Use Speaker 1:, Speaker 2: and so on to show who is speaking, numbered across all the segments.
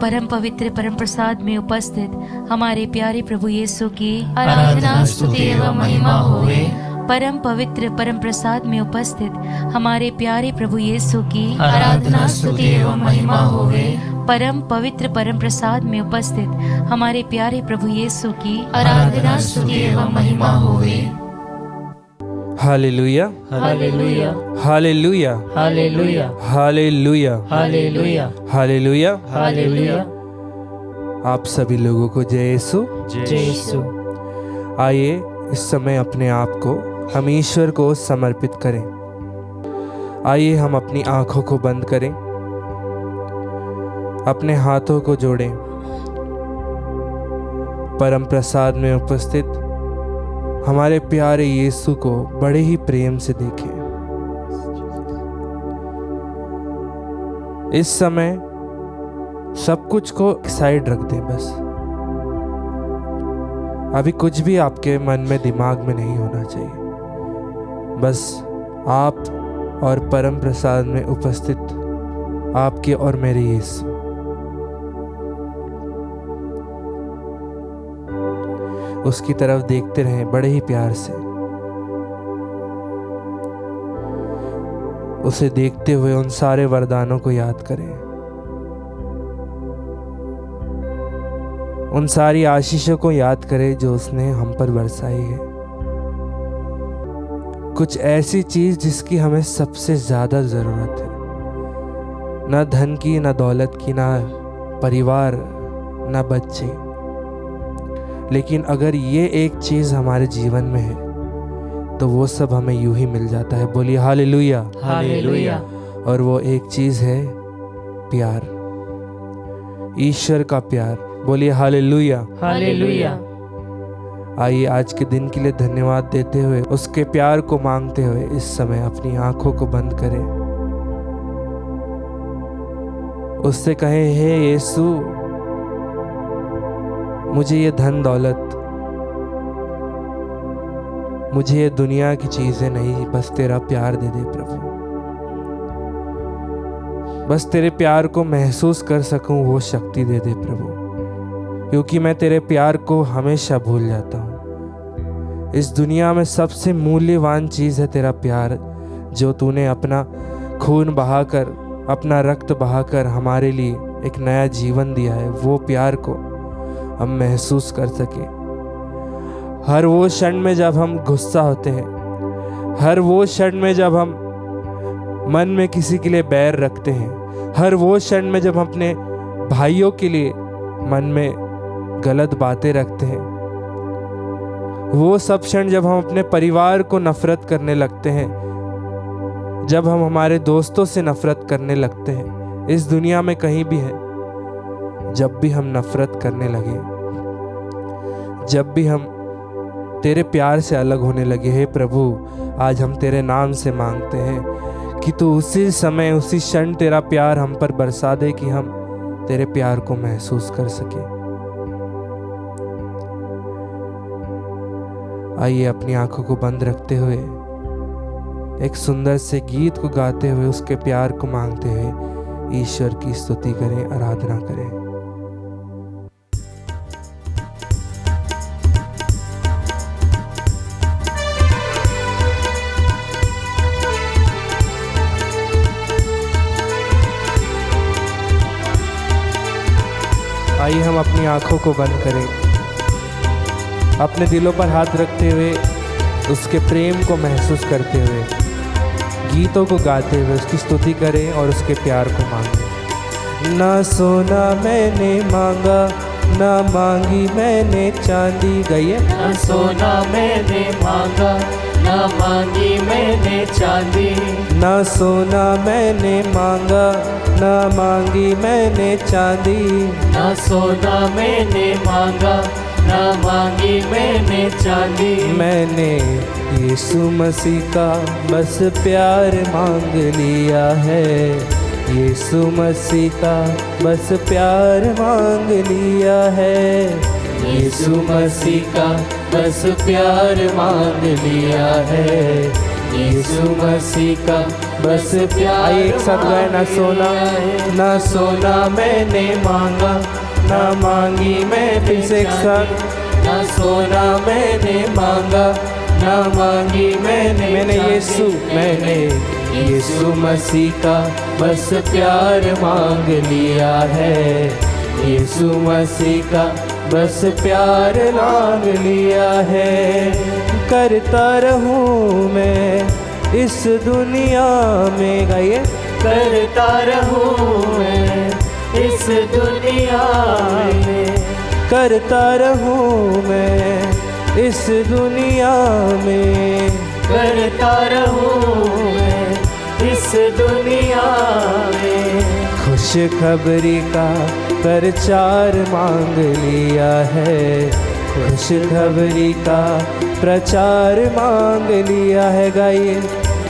Speaker 1: परम पवित्र परम प्रसाद में उपस्थित हमारे प्यारे प्रभु यीशु की आराधना स्तुति एवं महिमा होवे। परम पवित्र परम प्रसाद में उपस्थित हमारे प्यारे प्रभु यीशु की आराधना स्तुति एवं महिमा होवे। परम पवित्र परम प्रसाद में उपस्थित हमारे प्यारे प्रभु यीशु की आराधना स्तुति एवं महिमा होवे।
Speaker 2: Hallelujah
Speaker 3: hallelujah
Speaker 2: hallelujah
Speaker 3: hallelujah
Speaker 2: hallelujah
Speaker 3: hallelujah
Speaker 2: hallelujah.
Speaker 3: Hallelujah.
Speaker 2: आप सभी लोगों को जय यीशु।
Speaker 3: जय यीशु।
Speaker 2: आइए इस समय अपने आप को हम ईश्वर को समर्पित करें। आइए हम अपनी आंखों को बंद करें, अपने हाथों को जोड़ें, परम प्रसाद में उपस्थित हमारे प्यारे यीशु को बड़े ही प्रेम से देखें। इस समय सब कुछ को साइड रख दें। बस अभी कुछ भी आपके मन में दिमाग में नहीं होना चाहिए। बस आप और परम प्रसाद में उपस्थित आपके और मेरे यीशु। उसकी तरफ देखते रहें बड़े ही प्यार से। उसे देखते हुए उन सारे वरदानों को याद करें, उन सारी आशीषों को याद करें जो उसने हम पर बरसाई है। कुछ ऐसी चीज जिसकी हमें सबसे ज्यादा जरूरत है, ना धन की, ना दौलत की, ना परिवार, ना बच्चे, लेकिन अगर ये एक चीज हमारे जीवन में है तो वो सब हमें यूं ही मिल जाता है। बोलिए हालेलुया
Speaker 3: हालेलुया।
Speaker 2: और वो एक चीज है प्यार, ईश्वर का प्यार। बोलिए हालेलुया
Speaker 3: हालेलुया।
Speaker 2: आइए आज के दिन के लिए धन्यवाद देते हुए, उसके प्यार को मांगते हुए इस समय अपनी आंखों को बंद करें। उससे कहें, हे यीशु, मुझे ये धन दौलत, मुझे ये दुनिया की चीजें नहीं, बस तेरा प्यार दे दे प्रभु। बस तेरे प्यार को महसूस कर सकूं वो शक्ति दे दे प्रभु, क्योंकि मैं तेरे प्यार को हमेशा भूल जाता हूँ। इस दुनिया में सबसे मूल्यवान चीज है तेरा प्यार, जो तूने अपना खून बहाकर, अपना रक्त बहाकर हमारे लिए एक नया जीवन दिया है। वो प्यार को हम महसूस कर सके। हर वो क्षण में जब हम गुस्सा होते हैं, हर वो क्षण में जब हम मन में किसी के लिए बैर रखते हैं, हर वो क्षण में जब हम अपने भाइयों के लिए मन में गलत बातें रखते हैं, वो सब क्षण जब हम अपने परिवार को नफरत करने लगते हैं, जब हम हमारे दोस्तों से नफरत करने लगते हैं, इस दुनिया में कहीं भी है, जब भी हम नफरत करने लगे, जब भी हम तेरे प्यार से अलग होने लगे, हे प्रभु, आज हम तेरे नाम से मांगते हैं कि तू उसी समय, उसी क्षण तेरा प्यार हम पर बरसा दे कि हम तेरे प्यार को महसूस कर सके। आइए अपनी आंखों को बंद रखते हुए एक सुंदर से गीत को गाते हुए उसके प्यार को मांगते हुए ईश्वर की स्तुति करें, आराधना करें। आइए हम अपनी आंखों को बंद करें, अपने दिलों पर हाथ रखते हुए उसके प्रेम को महसूस करते हुए गीतों को गाते हुए उसकी स्तुति करें और उसके प्यार को मांगें। ना सोना मैंने मांगा, ना मांगी मैंने चांदी, गई
Speaker 3: ना सोना मैंने मांगा, ना मांगी मैंने चांदी।
Speaker 2: ना सोना मैंने मांगा, ना मांगी मैंने चांदी।
Speaker 3: ना सोना मैंने मांगा, ना मांगी मैंने चांदी।
Speaker 2: मैंने यीशु मसीह का बस प्यार मांग लिया है, यीशु मसीह का बस प्यार मांग लिया है,
Speaker 3: यीशु मसीह का बस प्यार मांग लिया है, यीशु मसीह का बस प्यार।
Speaker 2: आइए एक साथ गाएं। ना सोना
Speaker 3: ना सोना मैंने मांगा, ना मांगी मैं,
Speaker 2: फिर से एक साथ।
Speaker 3: ना सोना मैंने मांगा, ना मांगी मैंने मैंने यीशु मसीह का बस प्यार मांग लिया है। यीशु मसीह का बस प्यार मांग लिया है।
Speaker 2: करता रहूं मैं इस दुनिया में, गाइए,
Speaker 3: करता रहूं मैं इस दुनिया में,
Speaker 2: करता रहूं मैं इस दुनिया में,
Speaker 3: करता रहूं मैं इस दुनिया में।
Speaker 2: खुश खबरी का प्रचार मांग लिया है। खुश खबरी का प्रचार मांग लिया है। गाइए,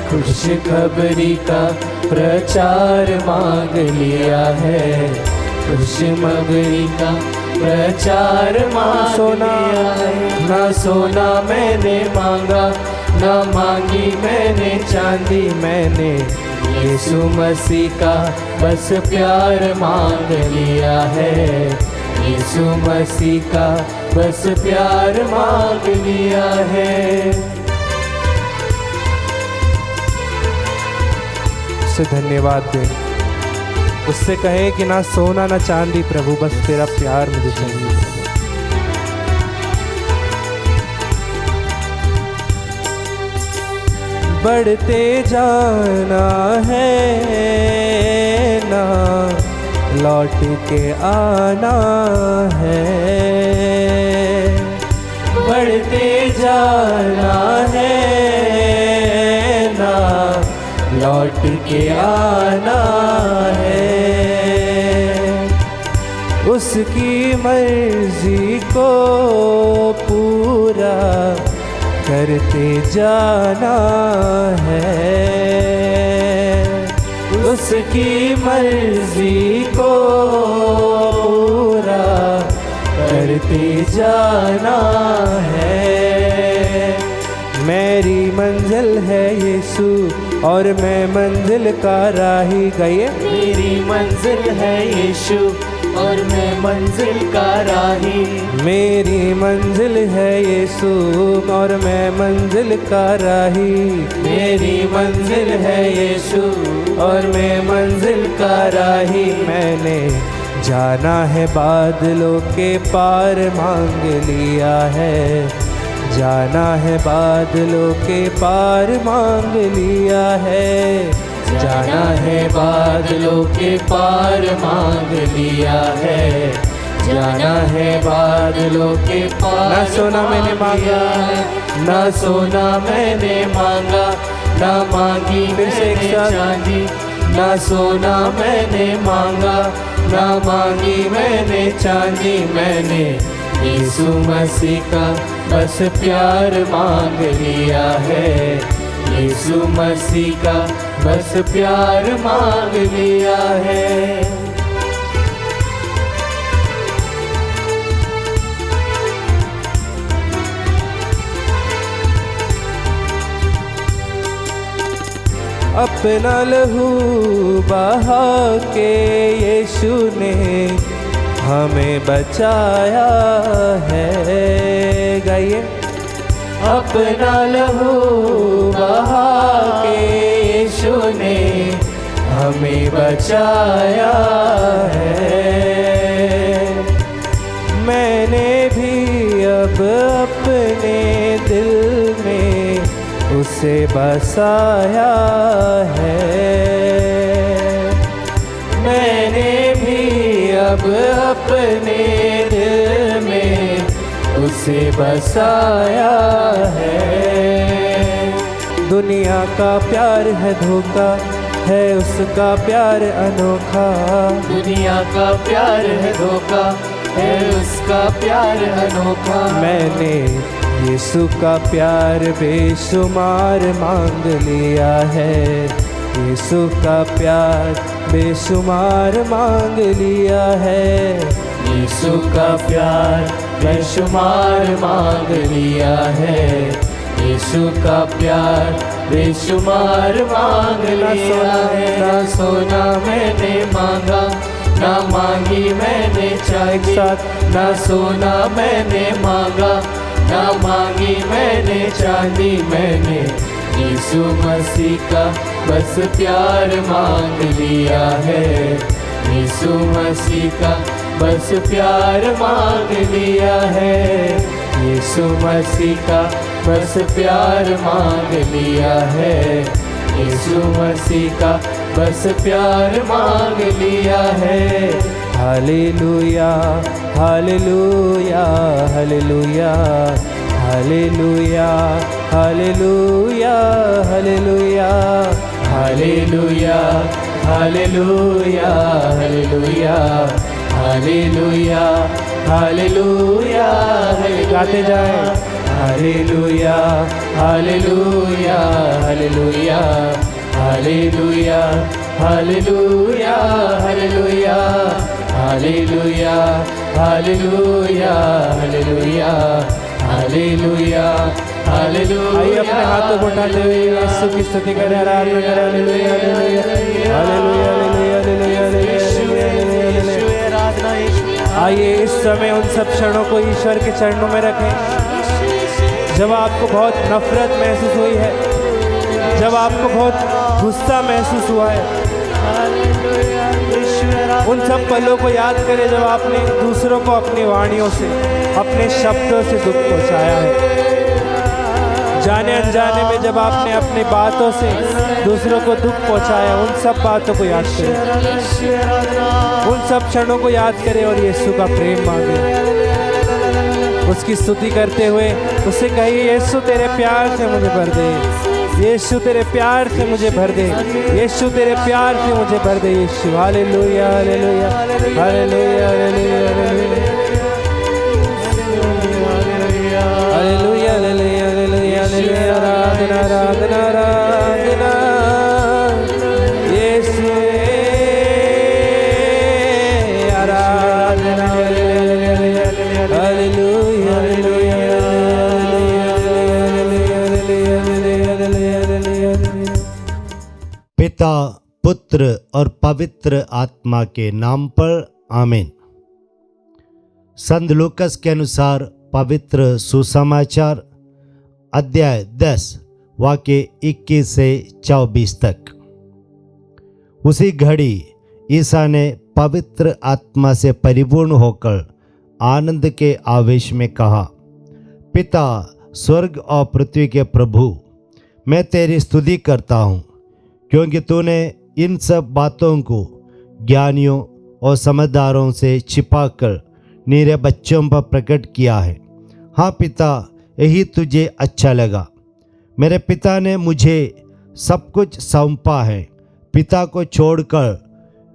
Speaker 3: खुश खबरी का प्रचार मांग लिया है। खुश खबरी का प्रचार मांग लिया है। ना सोना मैंने मांगा, ना मांगी मैंने चांदी,
Speaker 2: मैंने
Speaker 3: यीशु मसीह का बस प्यार मांग लिया है। यीशु मसीह का बस प्यार मांग लिया है।
Speaker 2: उससे धन्यवाद दें, उससे कहें कि ना सोना ना चांदी प्रभु, बस तेरा प्यार मुझे चाहिए। बढ़ते जाना है ना लौट के आना है।
Speaker 3: बढ़ते जाना है ना लौट के आना है।
Speaker 2: उसकी मर्जी को पूरा करते जाना है।
Speaker 3: उसकी मर्जी को पूरा करते जाना है।
Speaker 2: मेरी मंजिल है यीशु और मैं मंजिल का राही। गाइए,
Speaker 3: मेरी मंजिल है यीशु और मैं मंजिल का राही।
Speaker 2: मेरी मंजिल है यीशु और मैं मंजिल का राही।
Speaker 3: मेरी मंजिल है यीशु और मैं मंजिल का राही।
Speaker 2: मैंने जाना है बादलों के पार मांग लिया है। जाना है बादलों के पार मांग लिया है।
Speaker 3: जाना है बादलों के पार मांग लिया है। जाना है बादलों के पार।
Speaker 2: ना सोना मैंने मांगा,
Speaker 3: ना सोना मैंने मांगा, ना मांगी
Speaker 2: फिर से एक
Speaker 3: मैंने
Speaker 2: साथ।
Speaker 3: चांदी। ना सोना मैंने मांगा, ना मांगी मैंने चांदी। मैंने यीशु मसीह का बस प्यार मांग लिया है। यीशु मसीह का बस प्यार मांग लिया है।
Speaker 2: अपना लहू बहा के यीशु ने हमें बचाया है। गाइए,
Speaker 3: अपना लहू बहा के यीशु ने हमें बचाया है।
Speaker 2: मैंने भी अब अपने दिल में उसे बसाया है।
Speaker 3: मैंने भी अब अपने दिल में उसे बसाया है।
Speaker 2: दुनिया का प्यार है धोखा, है उसका प्यार अनोखा।
Speaker 3: दुनिया का प्यार है धोखा, है उसका प्यार अनोखा।
Speaker 2: मैंने यीशु का प्यार बेशुमार मांग लिया है। यीशु का प्यार बेशुमार मांग लिया है।
Speaker 3: यीशु का प्यार बेशुमार मांग लिया है। यीशु का प्यार बेशुमार मांग लिया है। ना सोना मैंने मांगा, ना मांगी मैंने चांदी, ना सोना मैंने मांगा, ना मांगी मैंने चांदी। मैंने यीशु मसीह का बस प्यार मांग लिया है। यीशु मसीह का बस प्यार मांग लिया है। यीशु मसीह का बस प्यार मांग लिया है। यीशु मसीह का बस प्यार मांग लिया है।
Speaker 2: Hallelujah hallelujah hallelujah hallelujah hallelujah hallelujah
Speaker 3: hallelujah hallelujah hallelujah hallelujah hallelujah.
Speaker 2: गाते जाए
Speaker 3: hallelujah hallelujah hallelujah hallelujah hallelujah hallelujah hallelujah hallelujah hallelujah hallelujah hallelujah.
Speaker 2: आइए अपने हाथों को उठाते हुए यीशु की स्तुति करें, आराधना करें। Hallelujah hallelujah hallelujah hallelujah hallelujah. आइए इस समय उन सब क्षणों को ईश्वर के चरणों में रखें जब आपको बहुत नफरत महसूस हुई है, जब आपको बहुत गुस्सा महसूस हुआ है। उन सब पलों को याद करें जब आपने दूसरों को अपनी वाणियों से, अपने शब्दों से दुख पहुंचाया है। जाने अनजाने में जब आपने अपनी बातों से दूसरों को दुख पहुंचाया, उन सब बातों को याद करें, उन सब क्षणों को याद करें और यीशु का प्रेम मांगे। उसकी स्तुति करते हुए उससे कहिए, यीशु तेरे प्यार से मुझे भर दे, यीशु तेरे प्यार से मुझे भर दे, यीशु तेरे प्यार से मुझे भर दे। Yeshu hallelujah hallelujah hallelujah hallelujah hallelujah hallelujah hallelujah. आराधना आराधना आराधना यीशु आराधना। Hallelujah hallelujah hallelujah.
Speaker 4: पिता, पुत्र और पवित्र आत्मा के नाम पर आमीन। संत लूकस के अनुसार पवित्र सुसमाचार अध्याय 10 वाक्य 21 से 24 तक। उसी घड़ी ईसा ने पवित्र आत्मा से परिपूर्ण होकर आनंद के आवेश में कहा, पिता, स्वर्ग और पृथ्वी के प्रभु, मैं तेरी स्तुति करता हूँ, क्योंकि तूने इन सब बातों को ज्ञानियों और समझदारों से छिपाकर नीरे बच्चों पर प्रकट किया है। हाँ पिता, यही तुझे अच्छा लगा। मेरे पिता ने मुझे सब कुछ सौंपा है। पिता को छोड़कर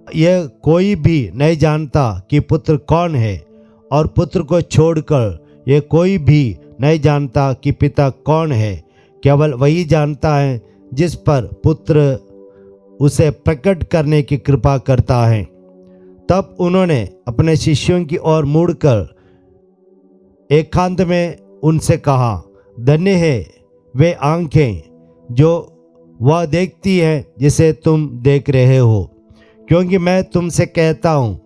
Speaker 4: यह कोई भी नहीं जानता कि पुत्र कौन है, और पुत्र को छोड़कर यह कोई भी नहीं जानता कि पिता कौन है। केवल वही जानता है जिस पर पुत्र उसे प्रकट करने की कृपा करता है। तब उन्होंने अपने शिष्यों की ओर मुड़कर एकांत में उनसे कहा, धन्य है वे आंखें जो वह देखती हैं जिसे तुम देख रहे हो, क्योंकि मैं तुमसे कहता हूँ,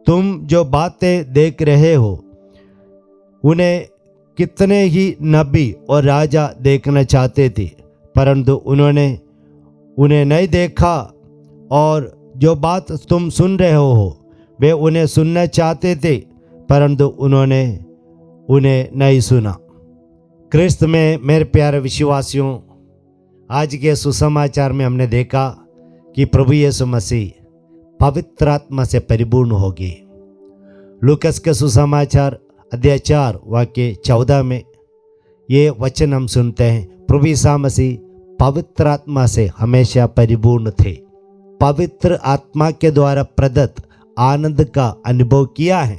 Speaker 4: तुम जो बातें देख रहे हो उन्हें कितने ही नबी और राजा देखना चाहते थे, परंतु उन्होंने उन्हें नहीं देखा, और जो बात तुम सुन रहे हो वे उन्हें सुनना चाहते थे, परंतु उन्होंने उन्हें नहीं सुना। क्रिस्त में मेरे प्यारे विश्वासियों, आज के सुसमाचार में हमने देखा कि प्रभु यीशु मसीह पवित्र आत्मा से परिपूर्ण होगी। लूकस के सुसमाचार अध्याय 4 वाक्य 14 में ये वचन हम सुनते हैं, प्रभु यीशु मसीह पवित्र आत्मा से हमेशा परिपूर्ण थे। पवित्र आत्मा के द्वारा प्रदत्त आनंद का अनुभव किया है।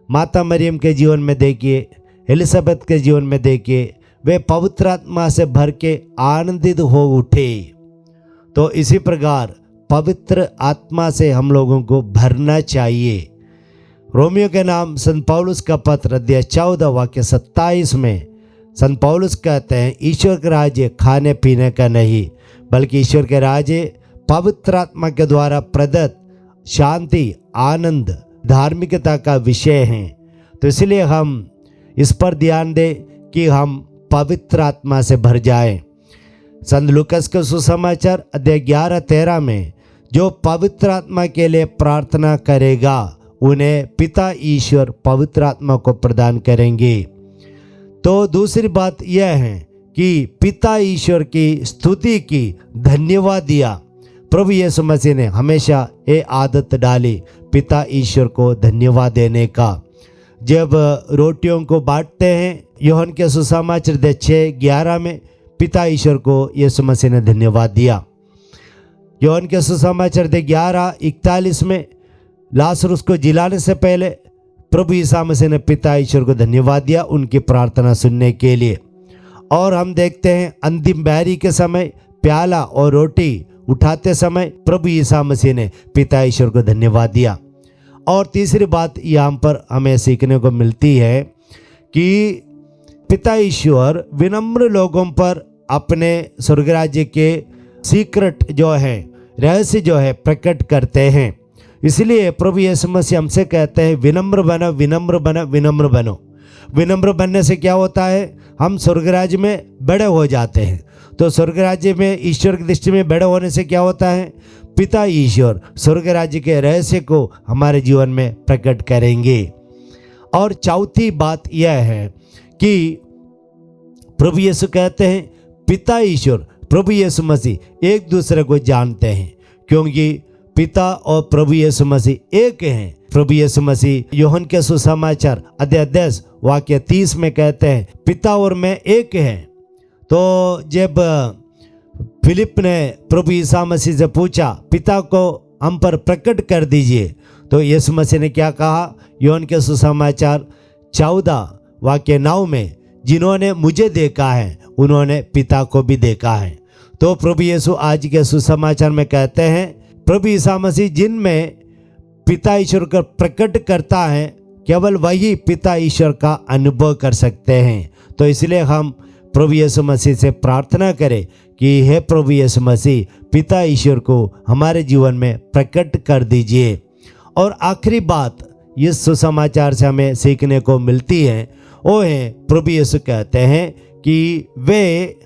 Speaker 4: माता मरियम के जीवन में देखिए, एलिजाबेथ के जीवन में देखिए, वे पवित्र आत्मा से भर के आनंदित हो उठे। तो इसी प्रकार पवित्र आत्मा से हम लोगों को भरना चाहिए। रोमियो के नाम संत पौलुस का पत्र अध्याय 14 वाक्य 27 में संत पौलुस कहते हैं ईश्वर का राज्य खाने पीने का नहीं, बल्कि ईश्वर के राज्य पवित्र आत्मा के द्वारा प्रदत्त शांति, आनंद, धार्मिकता का विषय है। तो इसलिए हम इस पर ध्यान दें कि हम पवित्र आत्मा से भर जाएं। संत लूकास के सुसमाचार अध्याय 11-13 में जो पवित्र आत्मा के लिए प्रार्थना करेगा उन्हें पिता ईश्वर पवित्र आत्मा को प्रदान करेंगे। तो दूसरी बात यह है कि पिता ईश्वर की स्तुति की, धन्यवाद दिया। प्रभु यीशु मसीह ने हमेशा ये आदत डाली पिता ईश्वर को धन्यवाद देने का। जब रोटियों को बांटते हैं यूहन्ना के सुसमाचार 6:11 में पिता ईश्वर को यीशु मसीह ने धन्यवाद दिया। यूहन्ना के सुसमाचार 11:41 में लाजरुस को जिलाने से पहले प्रभु यीशु मसीह ने पिता ईश्वर को धन्यवाद दिया उनकी प्रार्थना सुनने के लिए। और हम देखते हैं अंतिम बैरी के समय प्याला और रोटी उठाते समय प्रभु यीशु मसीह ने पिता ईश्वर को धन्यवाद दिया। और तीसरी बात यहाँ पर हमें सीखने को मिलती है कि पिता ईश्वर विनम्र लोगों पर अपने स्वर्ग राज्य के सीक्रेट जो है, रहस्य जो है प्रकट करते हैं। इसलिए प्रभु यीशु मसीह हमसे कहते हैं विनम्र बनो, विनम्र बनो, विनम्र बनो। विनम्र बनने से क्या होता है? हम स्वर्ग राज्य में बड़े हो जाते हैं। तो स्वर्ग राज्य में ईश्वर की दृष्टि में बड़े होने से क्या होता है? पिता ईश्वर स्वर्ग राज्य के रहस्य को हमारे जीवन में प्रकट करेंगे। और चौथी बात यह है कि प्रभु यीशु कहते हैं पिता ईश्वर, प्रभु यीशु मसीह एक दूसरे को जानते हैं, क्योंकि पिता और प्रभु यीशु मसीह एक हैं। प्रभु यीशु मसीह यूहन्ना के सुसमाचार अध्याय 10 वाक्य 30 में कहते हैं पिता और मैं एक हैं। तो जब फिलिप ने प्रभु यीशु मसीह से पूछा पिता को हम पर प्रकट कर दीजिए, तो यीशु मसीह ने क्या कहा? यूहन्ना के सुसमाचार 14 वाक्य 9 में जिन्होंने मुझे देखा है उन्होंने पिता को भी देखा है। तो प्रभु यीशु आज के सुसमाचार में कहते हैं प्रभु यीशु मसीह जिनमें पिता ईश्वर का प्रकट करता है केवल वही पिता ईश्वर का अनुभव कर सकते हैं। तो इसलिए हम प्रभु यीशु मसीह से प्रार्थना करें कि हे प्रभु यीशु मसीह पिता ईश्वर को हमारे जीवन में प्रकट कर दीजिए। और आखिरी बात इस सुसमाचार से हमें सीखने को मिलती है वो है प्रभु यीशु कहते हैं कि वे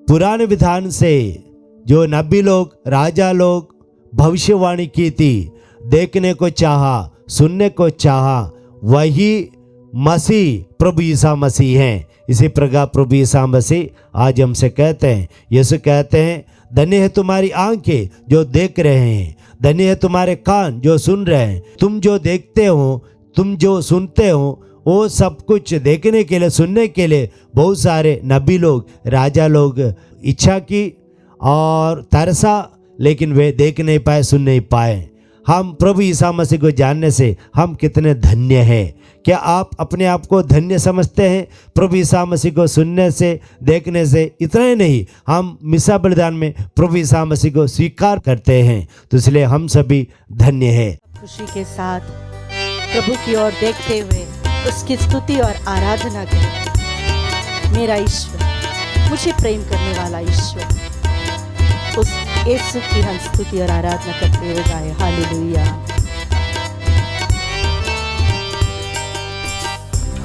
Speaker 4: पुराने विधान से जो नबी लोग, राजा लोग भविष्यवाणी की थी, देखने को चाहा, सुनने को चाहा, वही मसीह प्रभु यीशु मसीह हैं। इसी प्रकार प्रभु यीशु मसीह आज हमसे कहते हैं, यीशु कहते हैं धन्य है तुम्हारी आंखें जो देख रहे हैं, धन्य है तुम्हारे कान जो सुन रहे हैं। तुम जो देखते हो, तुम जो सुनते हो, वो सब कुछ देखने के लिए, सुनने के लिए बहुत सारे नबी लोग, राजा लोग इच्छा की और तरसा, लेकिन वे देख नहीं पाए, सुन नहीं पाए। हम प्रभु यीशु मसीह को जानने से हम कितने धन्य हैं। क्या आप अपने आप को धन्य समझते हैं? प्रभु यीशु मसीह को सुनने से, देखने से इतना ही नहीं, हम मिसा बलिदान में प्रभु यीशु मसीह को स्वीकार करते हैं। तो इसलिए हम सभी धन्य हैं।
Speaker 5: खुशी के साथ प्रभु की ओर देखते हुए उसकी स्तुति और आराधना करें। मेरा ईश्वर, मुझे प्रेम करने वाला ईश्वर, उस यीशु की हम स्तुति और आराधना करते हुए गाए hallelujah.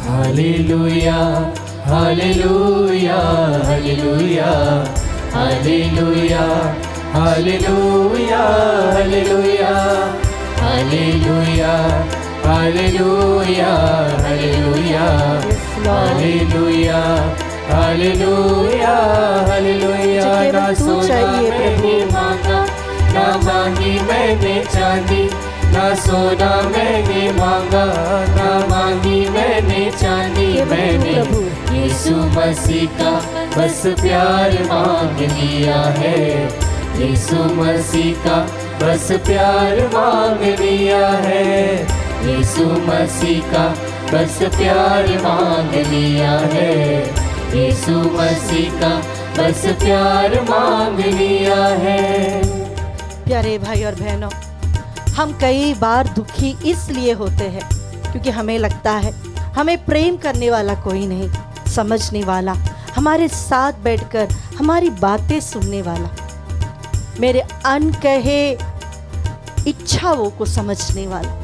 Speaker 3: Hallelujah hallelujah hallelujah hallelujah hallelujah hallelujah hallelujah hallelujah hallelujah hallelujah hallelujah hallelujah. ना सोना मैंने मांगा, ना मांगी मैंने चांदी, ना सोना मैंने मांगा, ना मांगी मैंने चांदी। मैंने यीशु मसीह का बस प्यार मांग लिया है, यीशु मसीह का बस प्यार मांग लिया है, यीशु मसीह का बस प्यार मांग लिया है, यीशु मसीह का बस प्यार मांग लिया है।
Speaker 5: प्यारे भाई और बहनों, हम कई बार दुखी इसलिए होते हैं क्योंकि हमें लगता है हमें प्रेम करने वाला कोई नहीं, समझने वाला, हमारे साथ बैठकर हमारी बातें सुनने वाला, मेरे अनकहे इच्छाओं को समझने वाला।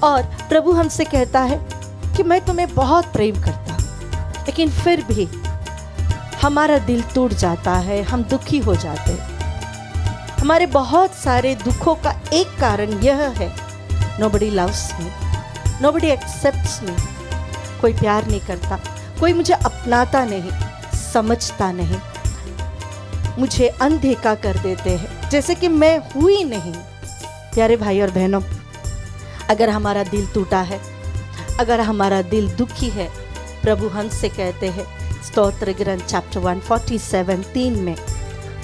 Speaker 5: और प्रभु हमसे कहता है कि मैं तुम्हें बहुत प्रेम करता हूं, लेकिन फिर भी हमारा दिल टूट जाता है, हम दुखी हो जाते हैं। हमारे बहुत सारे दुखों का एक कारण यह है, nobody loves me, nobody accepts me. कोई प्यार नहीं करता, कोई मुझे अपनाता नहीं, समझता नहीं, मुझे अनदेखा कर देते हैं जैसे कि मैं हुई नहीं। प्यारे भाई और बहनों, अगर हमारा दिल टूटा है, अगर हमारा दिल दुखी है, प्रभु हमसे कहते हैं स्तोत्र ग्रंथ चैप्टर 147:3 में,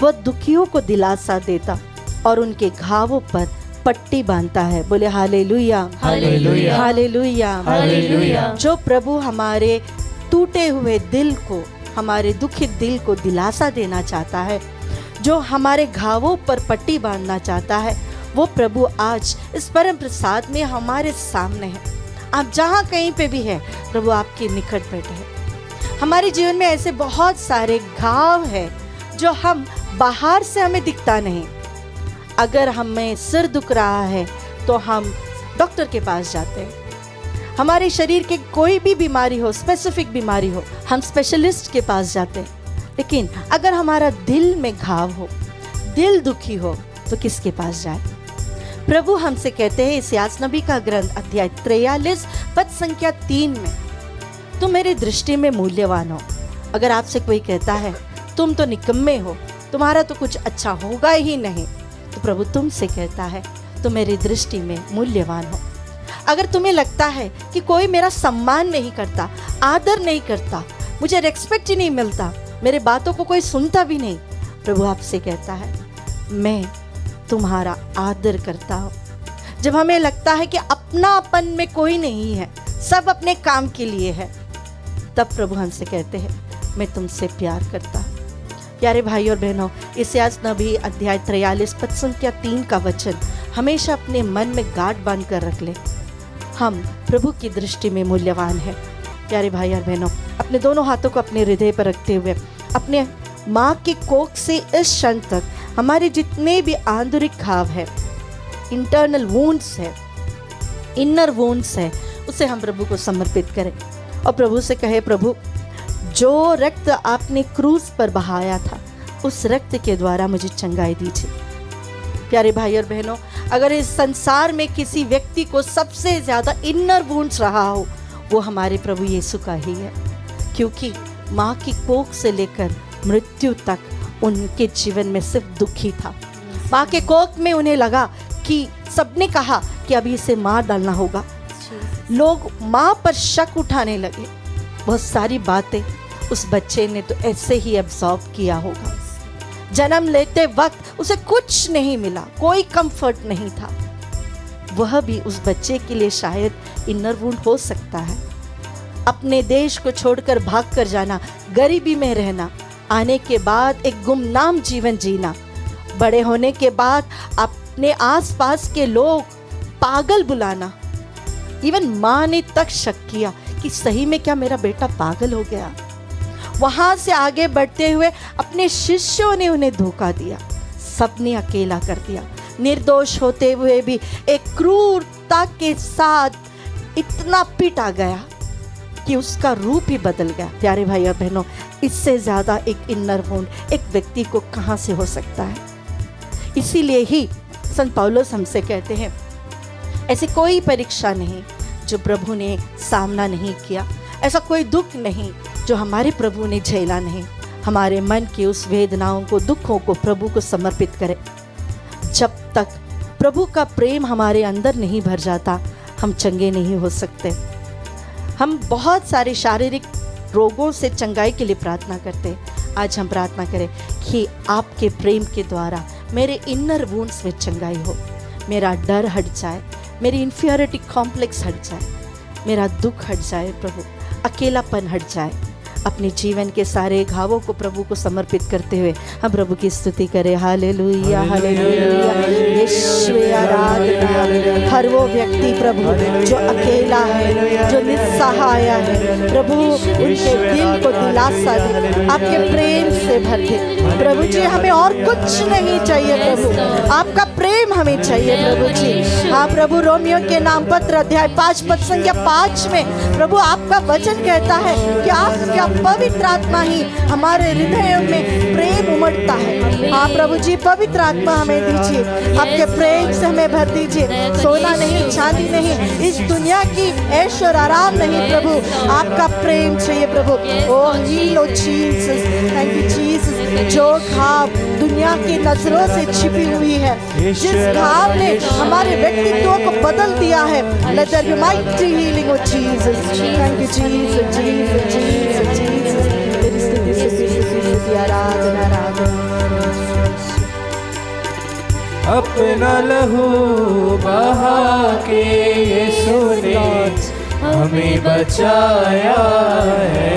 Speaker 5: वह दुखियों को दिलासा देता और उनके घावों पर पट्टी बांधता है। बोले हालेलुया,
Speaker 3: हालेलुया,
Speaker 5: हालेलुया,
Speaker 3: हालेलुया।
Speaker 5: जो प्रभु हमारे टूटे हुए दिल को, हमारे दुखित दिल को दिलासा देना चाहता है, जो हमारे घावों पर पट्टी बांधना चाहता है, वो प्रभु आज इस परम प्रसाद में हमारे सामने है। आप जहाँ कहीं पे भी है, प्रभु आपके निकट बैठे हैं। हमारे जीवन में ऐसे बहुत सारे घाव है जो हम बाहर से हमें दिखता नहीं। अगर हमें सिर दुख रहा है तो हम डॉक्टर के पास जाते हैं। हमारे शरीर के कोई भी बीमारी हो, स्पेसिफिक बीमारी हो, हम स्पेशलिस्ट के पास जाते हैं। लेकिन अगर हमारा दिल में घाव हो, दिल दुखी हो, तो किसके पास जाए? प्रभु हमसे कहते हैं इस्यास नबी का ग्रंथ अध्याय 43 पद संख्या 3 में, तुम मेरी दृष्टि में मूल्यवान हो। अगर आपसे कोई कहता है तुम तो निकम्मे हो, तुम्हारा तो कुछ अच्छा होगा ही नहीं, तो प्रभु तुमसे कहता है तुम मेरी दृष्टि में मूल्यवान हो। अगर तुम्हें लगता है कि कोई मेरा सम्मान नहीं करता, आदर नहीं करता, मुझे रेस्पेक्ट ही नहीं मिलता, मेरे बातों को कोई सुनता भी नहीं, प्रभु आपसे कहता है मैं तुम्हारा आदर करता हूँ। जब हमें लगता है कि अपनापन में कोई नहीं है, सब अपने काम के लिए है, तब प्रभु हमसे कहते हैं मैं तुमसे प्यार करता हूँ। प्यारे भाई और बहनों, इस्यास नबी अध्याय 43 पद संख्या 3 का वचन हमेशा अपने मन में गांठ बांध कर रख ले। हम प्रभु की दृष्टि में मूल्यवान हैं। प्यारे भाई और बहनों, अपने दोनों हाथों को अपने हृदय पर रखते हुए, अपने माँ की कोख से इस क्षण तक हमारे जितने भी आंतरिक घाव है, इंटरनल वुंड्स है, इनर वुंड्स है, उसे हम प्रभु को समर्पित करें और प्रभु से कहे प्रभु जो रक्त आपने क्रूस पर बहाया था, उस रक्त के द्वारा मुझे चंगाई दीजिए। प्यारे भाई और बहनों, अगर इस संसार में किसी व्यक्ति को सबसे ज़्यादा इनर वुंड्स रहा हो, वो हमारे प्रभु यीशु का ही है, क्योंकि माँ की कोख से लेकर मृत्यु तक उनके जीवन में सिर्फ दुख ही था। माँ के कोख में उन्हें लगा कि सबने कहा कि अभी इसे मार डालना होगा, लोग माँ पर शक उठाने लगे। बहुत सारी बातें उस बच्चे ने तो ऐसे ही एब्जॉर्ब किया होगा। जन्म लेते वक्त उसे कुछ नहीं मिला, कोई कंफर्ट नहीं था। वह भी उस बच्चे के लिए शायद इनर वुंड हो सकता है। अपने देश को छोड़कर भाग कर जाना, गरीबी में रहना, आने के बाद एक गुमनाम जीवन जीना, बड़े होने के बाद अपने आसपास के लोग पागल बुलाना, इवन माँ ने तक शक किया कि सही में क्या मेरा बेटा पागल हो गया। वहाँ से आगे बढ़ते हुए अपने शिष्यों ने उन्हें धोखा दिया, सबने अकेला कर दिया। निर्दोष होते हुए भी एक क्रूरता के साथ इतना पीटा गया कि उसका रूप ही बदल गया। प्यारे भाई और बहनों, इससे ज़्यादा एक इनर वुंड एक व्यक्ति को कहाँ से हो सकता है? इसीलिए ही संत पौलुस हमसे कहते हैं ऐसी कोई परीक्षा नहीं जो प्रभु ने सामना नहीं किया, ऐसा कोई दुख नहीं जो हमारे प्रभु ने झेला नहीं। हमारे मन की उस वेदनाओं को, दुखों को प्रभु को समर्पित करें। जब तक प्रभु का प्रेम हमारे अंदर नहीं भर जाता, हम चंगे नहीं हो सकते। हम बहुत सारे शारीरिक रोगों से चंगाई के लिए प्रार्थना करते हैं। आज हम प्रार्थना करें कि आपके प्रेम के द्वारा मेरे इनर वुंड्स में चंगाई हो, मेरा डर हट जाए, मेरी इन्फीरियरिटी कॉम्प्लेक्स हट जाए, मेरा दुख हट जाए, प्रभु अकेलापन हट जाए। अपने जीवन के सारे घावों को प्रभु को समर्पित करते हुए हम प्रभु की स्तुति करें। हालेलुया हालेलुया, यीशु आराधना। हर वो व्यक्ति प्रभु जो अकेला है, जो निस्सहाय है, प्रभु उनके दिल को दिलासा दे, आपके प्रेम से भर दे। प्रभु जी हमें और कुछ नहीं चाहिए प्रभु, आपका प्रेम हमें चाहिए प्रभु जी। हाँ प्रभु, रोमियो के नाम पत्र अध्याय 5 पद संख्या 5 में प्रभु आपका वचन कहता है कि आपका पवित्र आत्मा ही हमारे हृदयों में प्रेम उमड़ता है। हाँ प्रभु जी, पवित्र आत्मा हमें दीजिए, आपके प्रेम से हमें भर दीजिए। सोना नहीं, चांदी नहीं, इस दुनिया की ऐश और आराम नहीं प्रभु, आपका प्रेम चाहिए प्रभु। Oh heal oh Jesus, thank you Jesus. जो घाव दुनिया की नजरों से छिपी हुई है, जिस घाव ने हमारे व्यक्तित्व को बदल दिया है, let there be mighty healing O Jesus. Thank you Jesus Jesus Jesus Jesus. तेरी स्तुति स्तुति आराधना आराधना।
Speaker 3: अपना लहू बहा के यीशु ने हमें बचाया है।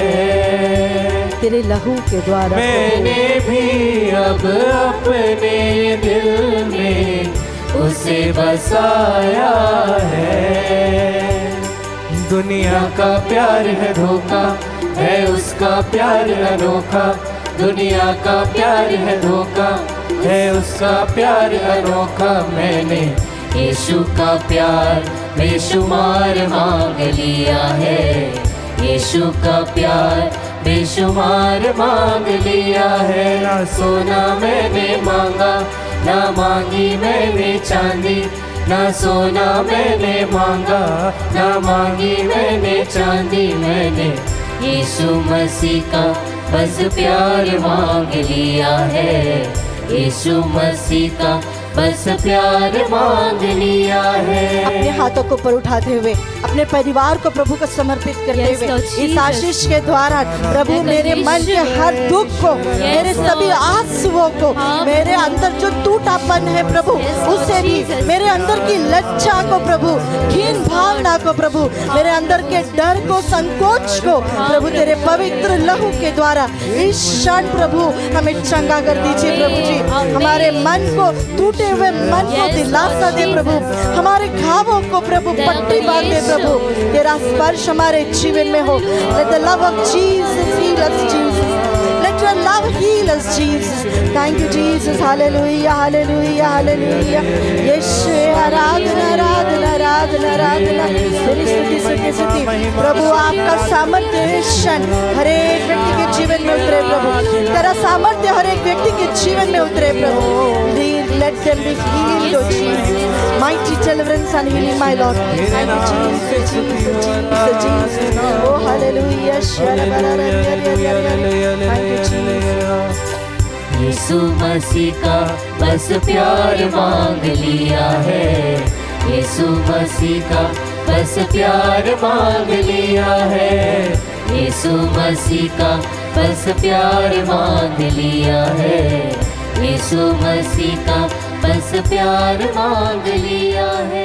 Speaker 5: तेरे लहू के द्वारा
Speaker 3: मैंने भी अब अपने दिल में उसे बसाया है। दुनिया का प्यार है धोखा, है उसका प्यार अनोखा। दुनिया का प्यार है धोखा, है उसका प्यार अनोखा। मैंने यीशु का प्यार बेशुमार मांग लिया है। यीशु का प्यार बेशुमार मांग लिया है। ना सोना मैंने मांगा, ना मांगी मैंने चांदी। ना सोना मैंने मांगा, ना मांगी मैंने चांदी। मैंने यीशु मसीह का बस प्यार मांग लिया है। यीशु मसीह का बस प्यार मांग लिया है।
Speaker 5: अपने हाथों को ऊपर उठाते हुए अपने परिवार को प्रभु को समर्पित करते
Speaker 1: Yes,
Speaker 5: हुए
Speaker 1: Lord
Speaker 5: इस
Speaker 1: Jesus.
Speaker 5: आशीष के द्वारा प्रभु मेरे मन के हर दुख को, मेरे सभी आंसुओं को, मेरे अंदर जो टूटापन है प्रभु उसे भी, मेरे अंदर की लज्जा को प्रभु, हीन भावना को प्रभु, मेरे अंदर के डर को, संकोच को प्रभु तेरे पवित्र लहू के द्वारा इस क्षण प्रभु हमें चंगा कर दीजिए प्रभु जी। हमारे मन को, टूटे हुए मन को दिलासा दे प्रभु, हमारे घावों को प्रभु पट्टी बांध दे प्रभु। तेरा स्पर्श हमारे जीवन में हो। Let the love of Jesus heal us, Jesus. Let your love heal us, Jesus. Thank you, Jesus. Hallelujah, hallelujah, hallelujah. यीशु आराधना आराधना आराधना आराधना। तेरी स्तुति स्तुति स्तुति प्रभु। आपका सामर्थ्य इस क्षण हर एक व्यक्ति के जीवन में उतरे प्रभु। तेरा सामर्थ्य हर एक व्यक्ति के जीवन में उतरे प्रभु। Let them be healed, oh Jesus. Mighty deliverance and healing, my Lord. Thank you, Jesus, Jesus, Jesus, Jesus. Oh, hallelujah. Thank you, Jesus.
Speaker 3: यीशु मसीह का बस प्यार मांग लिया है। यीशु मसीह का बस प्यार मांग लिया है। यीशु मसीह का बस प्यार मांग लिया है। यीशु मसीह का बस प्यार मांग लिया है।